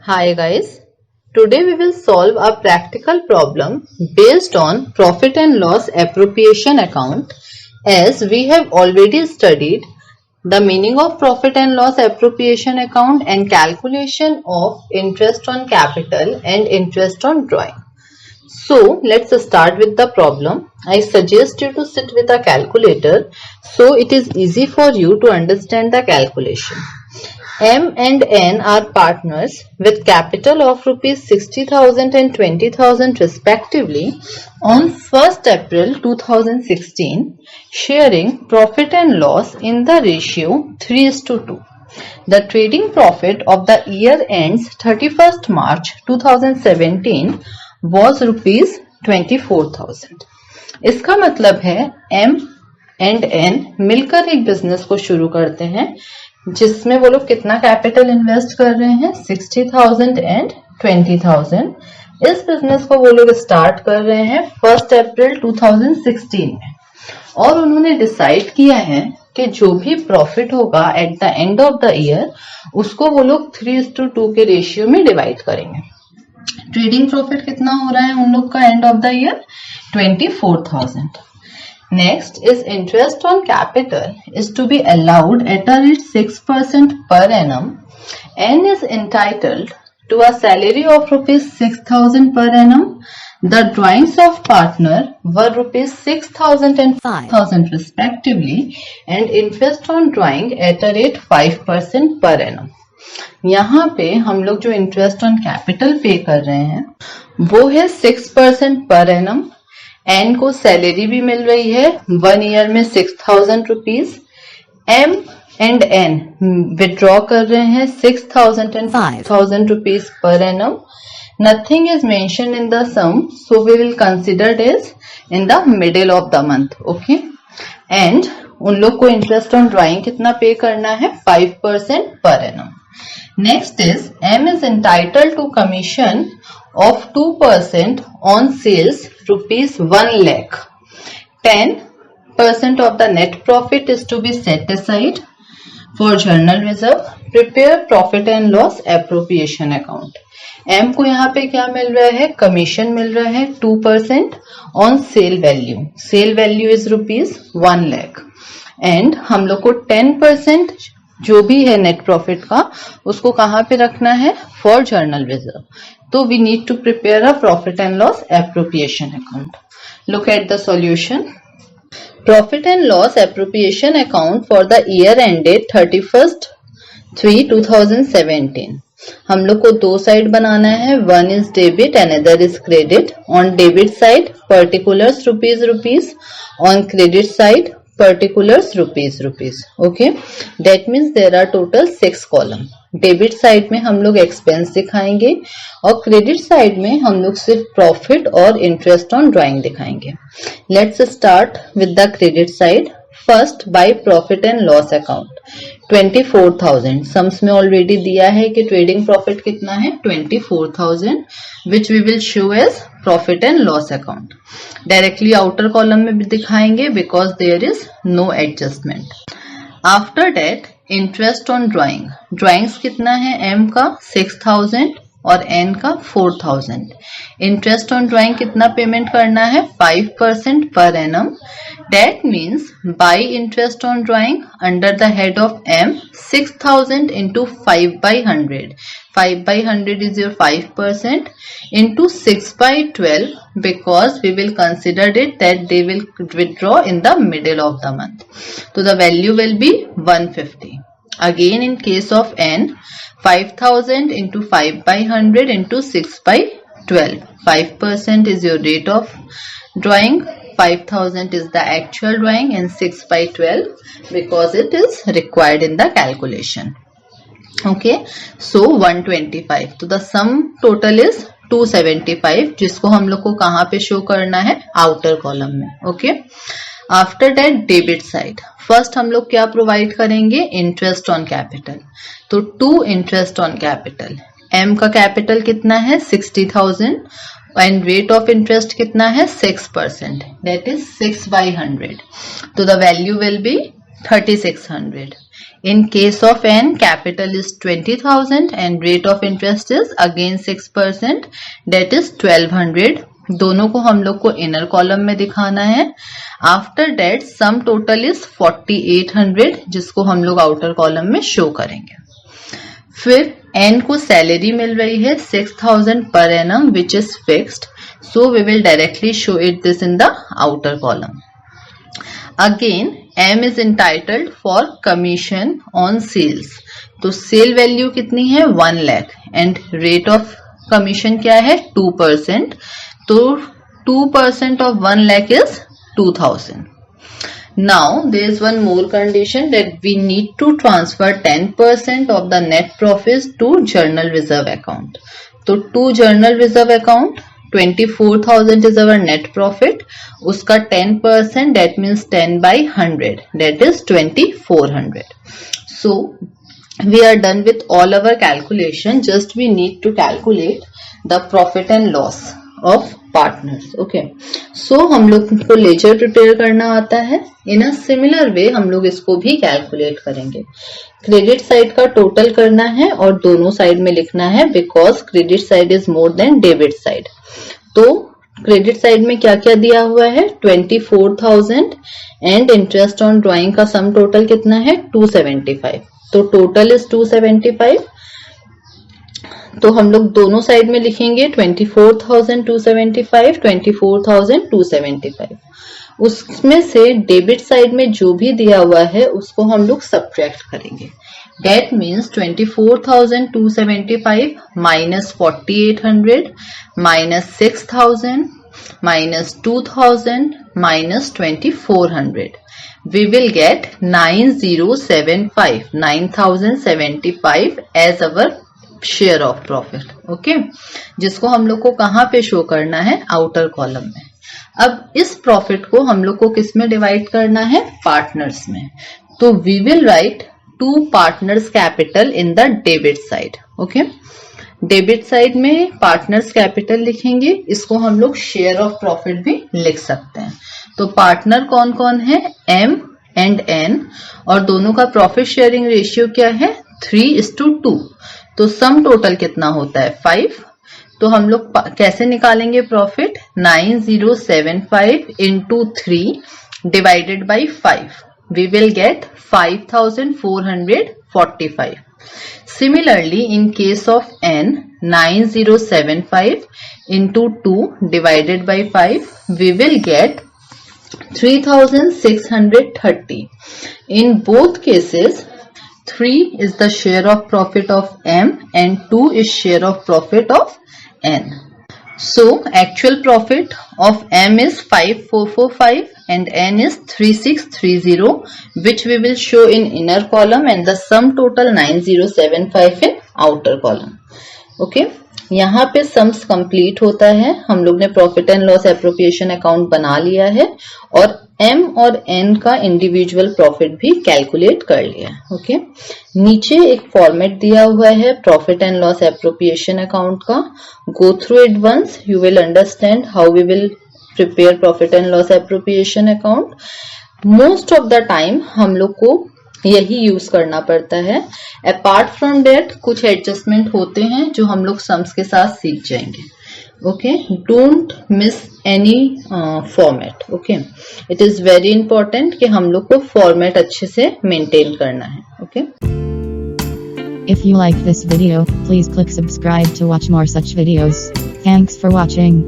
Hi guys, today we will solve a practical problem based on profit and loss appropriation account. As we have already studied the meaning of profit and loss appropriation account and calculation of interest on capital and interest on drawing. So let's start with the problem. I suggest you to sit with a calculator so it is easy for you to understand the calculation. M and N are partners with capital of rupees 60,000 and 20,000 respectively on 1st April 2016, sharing profit and loss in the ratio 3:2. The trading profit of the year ends 31st March 2017 was rupees 24,000. इसका मतलब है M and N मिलकर एक business को शुरू करते हैं जिसमें वो लोग कितना कैपिटल इन्वेस्ट कर रहे हैं 60,000 एंड 20,000। इस बिजनेस को वो लोग स्टार्ट कर रहे हैं 1 अप्रैल 2016 में और उन्होंने डिसाइड किया है कि जो भी प्रॉफिट होगा at the end of the year उसको वो लोग 3:2 के रेशियो में डिवाइड करेंगे। ट्रेडिंग प्रॉफिट कितना हो रहा है उन लोग का end of the year 24,000। Next is interest on capital is to be allowed at a rate 6% per annum. N is entitled to a salary of rupees 6,000 per annum. The drawings of partner were rupees 6,000 and 5,000 respectively and interest on drawing at a rate 5% per annum. यहाँ पे हम लोग जो interest on capital पे कर रहे हैं वो है 6% पर एनम। एन को सैलरी भी मिल रही है 1 ईयर में 6,000 rupees. M and N withdraw कर रहे हैं 6,000 and 5,000 rupees per annum. Nothing is mention in the sum so we will consider is in the middle of the month. Okay, and उन लोग को इंटरेस्ट ऑन ड्राइंग कितना पे करना है 5% per annum. Next is M is entitled to commission of 2% on sales rupees 1 lakh. 10% of the net profit is to be set aside for journal reserve. Prepare profit and loss appropriation account. M को यहाँ पे क्या मिल रहा है commission मिल रहा है 2% on sale value. Sale value is rupees 1 lakh. And हम लोग को 10% जो भी है नेट प्रॉफिट का उसको कहाँ पे रखना है फॉर जर्नल रिजर्व। तो we need to prepare a profit and loss appropriation account. Look at the solution. Profit and loss appropriation account for the year ended 31/3/2017। हम लोग को दो साइड बनाना है, one is debit and other is credit. On debit side particulars rupees, on credit side particulars rupees. Okay, that means there are total 6 column. Debit side में हम लोग expense दिखाएंगे और क्रेडिट साइड में हम लोग सिर्फ प्रॉफिट और इंटरेस्ट ऑन ड्राइंग दिखाएंगे। Let's start with the credit side. First by profit and loss account 24,000। सम्स में ऑलरेडी दिया है कि ट्रेडिंग प्रॉफिट कितना है 24,000 which we will show as profit and loss account. Directly outer column में भी दिखाएंगे because there is no adjustment. After that interest on drawing, drawings कितना है एम का 6,000 और एन का 4,000। इंटरेस्ट ऑन ड्राइंग कितना पेमेंट करना है 5% per annum. That means by interest on drawing under the head of M 6,000 into 5/100. 5/100 is your 5% into 6/12 because we will consider it that they will withdraw in the middle of the month. So the value will be 150. Again in case of N 5,000 into 5/100 into 6/12. 5% is your rate of drawing. 5,000 is the actual drawing and 6/12 because it is required in the calculation. Okay, so 125. तो the sum total is 275 जिसको हम लोग को कहाँ पे show करना है outer column में। Okay, after that debit side first हम लोग क्या प्रोवाइड करेंगे इंटरेस्ट ऑन कैपिटल। तो to interest on capital, M का कैपिटल कितना है 60,000 एंड रेट ऑफ इंटरेस्ट कितना है 6%, दैट इज 6/100। तो the value will be 3,600 In case of N, capital is 20,000 and rate of interest is again 6%, that is 1200. दोनों को हम लोग को इनर कॉलम में दिखाना है. After that sum total is 4800 जिसको हम लोग आउटर कॉलम में शो करेंगे. फिर N को सैलरी मिल रही है 6000 per annum which is fixed, so we will directly show it this in the outer column. Again M is entitled for commission on sales. तो सेल वैल्यू कितनी है 1 lakh and rate of commission क्या है 2%. तो 2% of 1 lakh is 2000. Now there is one more condition that we need to transfer 10% of the net profits to journal reserve account. तो to journal reserve account 24,000 is our net profit. उसका 10% that means 10 by 100 that is 2400. So we are done with all our calculation. Just we need to calculate the profit and loss of partners. Okay. So हम लोग को laser prepare करना आता है. इन a similar way हम लोग इसको भी कैलकुलेट करेंगे. क्रेडिट साइड का टोटल करना है और दोनों साइड में लिखना है because credit side is more than debit side. तो क्रेडिट साइड में क्या क्या दिया हुआ है 24,000 एंड इंटरेस्ट ऑन ड्राइंग का सम टोटल कितना है 275. तो टोटल इज 275. तो हम लोग दोनों साइड में लिखेंगे 24,275 24,275. उसमें से डेबिट साइड में जो भी दिया हुआ है उसको हम लोग सब्ट्रैक्ट करेंगे. That means 24,275 minus 4,800 minus 6,000 minus 2,000 minus 2,400. We will get 9,075 as our share of profit. Okay? जिसको हम लोग को कहाँ पे शो करना है आउटर कॉलम में. अब इस प्रॉफिट को हम लोग को किस में डिवाइड करना है पार्टनर्स में. तो we will write 2 partners capital in the debit side. Okay? Debit side में पार्टनर्स कैपिटल लिखेंगे. इसको हम लोग शेयर ऑफ प्रॉफिट भी लिख सकते हैं. तो पार्टनर कौन कौन है M एंड N और दोनों का प्रॉफिट शेयरिंग रेशियो क्या है 3:2. तो सम टोटल कितना होता है 5. तो हम लोग कैसे निकालेंगे profit 9,075 into 3 divided by 5. We will get 5,445. Similarly, in case of N, 9,075 into 2 divided by 5, we will get 3,630. In both cases, 3 is the share of profit of M and 2 is share of profit of N. So actual profit of M is 5,445 and N is 3,630 which we will show in inner column and the sum total 9,075 in outer column. Okay? यहाँ पे sums complete होता है. हम लोग ने profit and loss appropriation account बना लिया है और M और N का इंडिविजुअल प्रॉफिट भी कैलकुलेट कर लिया. ओके. नीचे एक फॉर्मेट दिया हुआ है profit and loss appropriation account का. Go through it once, you will understand how we will prepare profit and loss appropriation account. Most of the time हम लोग को यही यूज करना पड़ता है. अपार्ट फ्रॉम दैट कुछ एडजस्टमेंट होते हैं जो हम लोग सम्स के साथ सीख जाएंगे. Okay, don't miss any format. Okay, it is very important कि हम लोग को फॉर्मेट अच्छे से मेंटेन करना है. Okay. If you like this video, please click subscribe to watch more such videos. Thanks for watching.